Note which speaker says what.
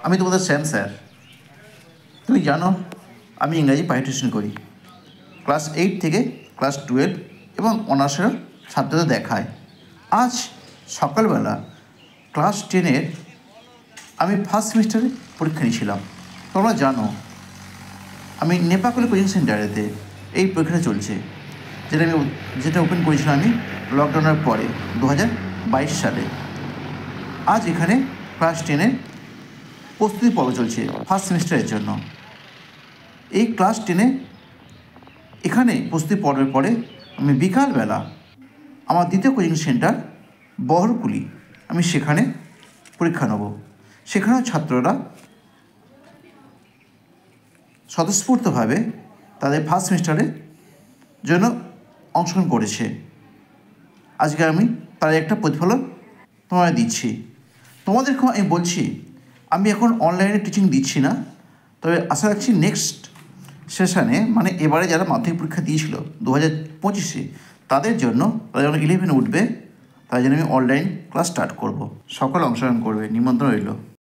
Speaker 1: আমি তোমাদের শ্যাম স্যার। তুমি জানো আমি ইংরাজি প্রাইভেট টিউশন করি। ক্লাস 8 থেকে ক্লাস 12 এবং অনার্সের ছাত্রদের দেখায়। আজ সকালবেলা ক্লাস 10-এর আমি ফার্স্ট সেমিস্টারে পরীক্ষা নিয়েছিলাম। তোমরা জানো আমি নেপাকলি কোচিং সেন্টারেতে এই পরীক্ষাটা চলছে, যেটা ওপেন করেছিলাম আমি লকডাউনের পরে 2022 সালে। আজ এখানে ক্লাস 10-এর প্রস্তুতি পর্ব চলছে ফার্স্ট সেমিস্টারের জন্য। এই ক্লাস 10-এ এখানে প্রস্তুতি পর্বের পরে আমি বিকালবেলা আমার দ্বিতীয় কোচিং সেন্টার বহরকুলি আমি সেখানে পরীক্ষা নেব। সেখানেও ছাত্ররা স্বতঃস্ফূর্তভাবে তাদের ফার্স্ট সেমিস্টারের জন্য অংশগ্রহণ করেছে। আজকে আমি তার একটা প্রতিফলন তোমায় দিচ্ছি। তোমাদেরকেও আমি বলছি, আমি এখন অনলাইনে টিচিং দিচ্ছি না, তবে আশা রাখছি নেক্সট সেশানে, মানে এবারে যারা মাধ্যমিক পরীক্ষা দিয়েছিল 2025-এ, তাদের জন্য, তারা যখন 11 উঠবে, তার জন্য আমি অনলাইন ক্লাস স্টার্ট করব। সকলে অংশগ্রহণ করবে, নিমন্ত্রণ রইল।